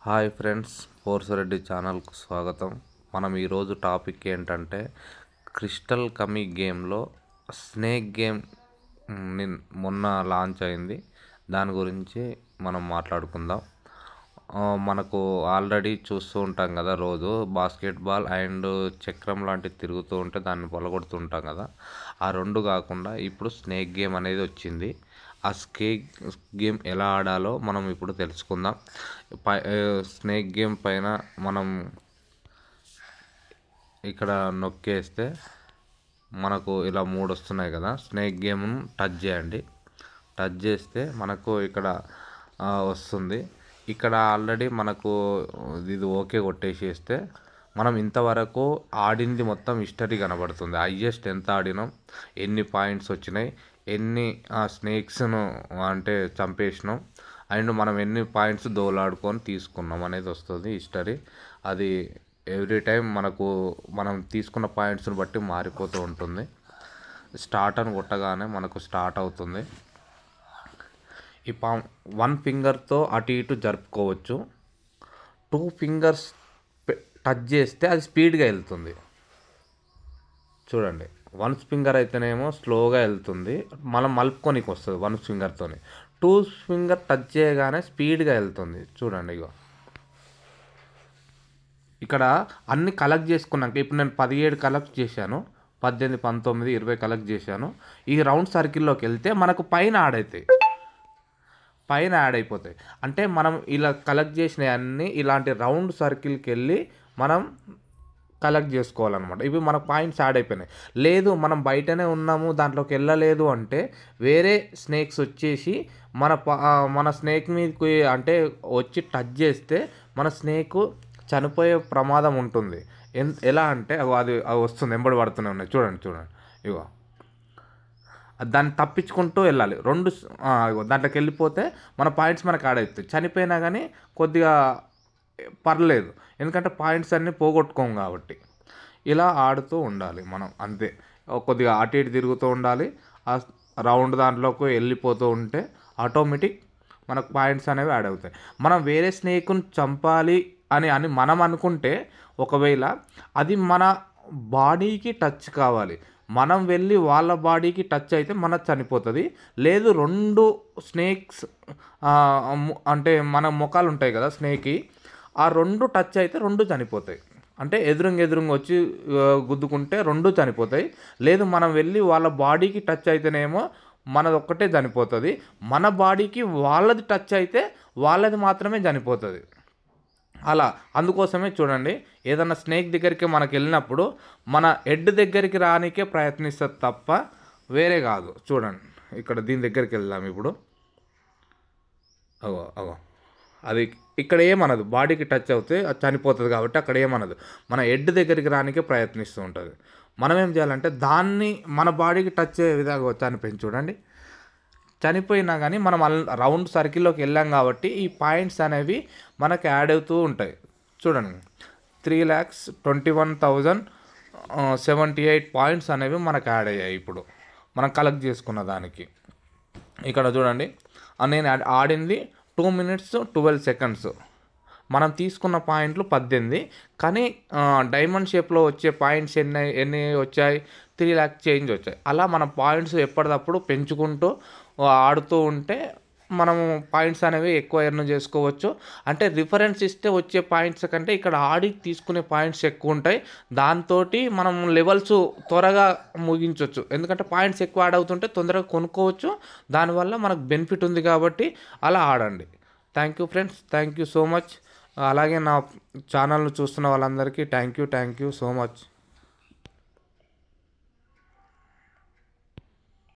Hi friends, force Reddy ఛానల్కు స్వాగతం. మనం ఈరోజు టాపిక్ ఏంటంటే క్రిస్టల్ కమీ గేమ్లో స్నేక్ గేమ్ మొన్న లాంచ్ అయింది. దాని గురించి మనం మాట్లాడుకుందాం. మనకు ఆల్రెడీ చూస్తూ ఉంటాం కదా, రోజు బాస్కెట్బాల్ అండ్ చక్రం లాంటివి తిరుగుతూ ఉంటే దాన్ని పొలగొడుతూ ఉంటాం కదా. ఆ రెండు కాకుండా ఇప్పుడు స్నేక్ గేమ్ అనేది వచ్చింది. ఆ గేమ్ ఎలా ఆడాలో మనం ఇప్పుడు తెలుసుకుందాం. స్నేక్ గేమ్ పైన మనం ఇక్కడ నొక్కేస్తే మనకు ఇలా 3 వస్తున్నాయి కదా. స్నేక్ గేమ్ను టచ్ చేయండి. టచ్ చేస్తే మనకు ఇక్కడ వస్తుంది. ఇక్కడ ఆల్రెడీ మనకు ఇది ఓకే కొట్టేసేస్తే మనం ఇంతవరకు ఆడింది మొత్తం హిస్టరీ కనబడుతుంది. హైయెస్ట్ ఎంత ఆడినాం, ఎన్ని పాయింట్స్ వచ్చినాయి, ఎన్ని స్నేక్స్ను అంటే చంపేసినాం, అండ్ మనం ఎన్ని పాయింట్స్ దోలాడుకొని తీసుకున్నాం అనేది వస్తుంది హిస్టరీ. అది ఎవ్రీ టైం మనం తీసుకున్న పాయింట్స్ని బట్టి మారిపోతూ ఉంటుంది. స్టార్ట్ అని కొట్టగానే మనకు స్టార్ట్ అవుతుంది. ఈ 1 ఫింగర్తో అటు ఇటు జరుపుకోవచ్చు. 2 ఫింగర్స్ టచ్ చేస్తే అది స్పీడ్గా వెళ్తుంది. చూడండి, 1 ఫింగర్ అయితేనేమో స్లోగా వెళ్తుంది, మనం మలుపుకోనికి వస్తుంది 1 ఫింగర్తో. 2 ఫింగర్ టచ్ చేయగానే స్పీడ్గా వెళ్తుంది. చూడండి, ఇక్కడ అన్ని కలెక్ట్ చేసుకున్నాక ఇప్పుడు నేను 17 కలెక్ట్ చేశాను, 18, 19, 20 కలెక్ట్ చేశాను. ఈ రౌండ్ సర్కిల్లోకి వెళ్తే మనకు పైన యాడ్ అయిపోతాయి. అంటే మనం ఇలా కలెక్ట్ చేసినవి అన్నీ ఇలాంటి రౌండ్ సర్కిల్కి వెళ్ళి మనం కలెక్ట్ చేసుకోవాలన్నమాట. ఇవి మనకు పాయింట్స్ యాడ్ అయిపోయినాయి. లేదు మనం బయటనే ఉన్నాము, దాంట్లోకి వెళ్ళలేదు అంటే వేరే స్నేక్స్ వచ్చేసి మన స్నేక్ మీదకి అంటే వచ్చి టచ్ చేస్తే మన స్నేక్ చనిపోయే ప్రమాదం ఉంటుంది. ఎలా అంటే అది వస్తుంది, వెంబడి పడుతూనే ఉన్నాయి. చూడండి, ఇగో దాన్ని తప్పించుకుంటూ వెళ్ళాలి. దాంట్లోకి వెళ్ళిపోతే మన పాయింట్స్ మనకు యాడ్ అవుతాయి. చనిపోయినా కానీ కొద్దిగా పర్లేదు, ఎందుకంటే పాయింట్స్ అన్నీ పోగొట్టుకోము కాబట్టి. ఇలా ఆడుతూ ఉండాలి మనం, అంతే. కొద్దిగా అటు ఇటు తిరుగుతూ ఉండాలి. ఆ రౌండ్ దాంట్లోకి వెళ్ళిపోతూ ఉంటే ఆటోమేటిక్ మనకు పాయింట్స్ అనేవి యాడ్ అవుతాయి. మనం వేరే స్నేక్ను చంపాలి అని మనం అనుకుంటే ఒకవేళ అది మన బాడీకి టచ్ కావాలి, మనం వెళ్ళి వాళ్ళ బాడీకి టచ్ అయితే మనకు చనిపోతుంది. లేదు 2 స్నేక్స్ అంటే మన ముఖాలు ఉంటాయి కదా స్నేక్కి, ఆ 2 టచ్ అయితే 2 చనిపోతాయి. అంటే ఎదురుంగా వచ్చి గుద్దుకుంటే 2 చనిపోతాయి. లేదు మనం వెళ్ళి వాళ్ళ బాడీకి టచ్ అయితేనేమో మనది ఒక్కటే చనిపోతుంది. మన బాడీకి వాళ్ళది టచ్ అయితే వాళ్ళది మాత్రమే చనిపోతుంది. అలా అందుకోసమే చూడండి, ఏదన్నా స్నేక్ దగ్గరికి మనకు వెళ్ళినప్పుడు మన హెడ్ దగ్గరికి రానికే ప్రయత్నిస్తుంది తప్ప వేరే కాదు. చూడండి, ఇక్కడ దీని దగ్గరికి వెళ్దాం ఇప్పుడు. అగో అది ఇక్కడ ఏమనదు, బాడీకి టచ్ అవుతే అది చనిపోతుంది కాబట్టి అక్కడ ఏమనదు. మన హెడ్ దగ్గరికి రానికే ప్రయత్నిస్తూ ఉంటుంది. మనం ఏం చేయాలంటే దాన్ని మన బాడీకి టచ్ అయ్యే విధంగా చనిపోయింది. చూడండి, చనిపోయినా కానీ మనం రౌండ్ సర్కిల్లోకి వెళ్ళాం కాబట్టి ఈ పాయింట్స్ అనేవి మనకు యాడ్ అవుతూ ఉంటాయి. చూడండి, 3,21,078 పాయింట్స్ అనేవి మనకు యాడ్ అయ్యాయి ఇప్పుడు మనం కలెక్ట్ చేసుకున్న దానికి. ఇక్కడ చూడండి, నేను ఆడింది 2 minutes 12 seconds. మనం తీసుకున్న పాయింట్లు 18, కానీ డైమండ్ షేప్లో వచ్చే పాయింట్స్ ఎన్ని వచ్చాయి? 3 lakh చేంజ్ వచ్చాయి. అలా మన పాయింట్స్ ఎప్పటికప్పుడు పెంచుకుంటూ ఆడుతూ ఉంటే మనము పాయింట్స్ అనేవి ఎక్కువ ఎర్న్ చేసుకోవచ్చు. అంటే రిఫరెన్స్ ఇస్తే వచ్చే పాయింట్స్ కంటే ఇక్కడ ఆడి తీసుకునే పాయింట్స్ ఎక్కువ ఉంటాయి. దాంతో మనం లెవెల్స్ త్వరగా ముగించవచ్చు, ఎందుకంటే పాయింట్స్ ఎక్కువ యాడ్ అవుతుంటే తొందరగా కొనుక్కోవచ్చు. దానివల్ల మనకు బెనిఫిట్ ఉంది కాబట్టి అలా ఆడండి. Thank you friends, thank you so much. అలాగే నా ఛానల్ను చూస్తున్న వాళ్ళందరికీ థ్యాంక్ యూ సో మచ్.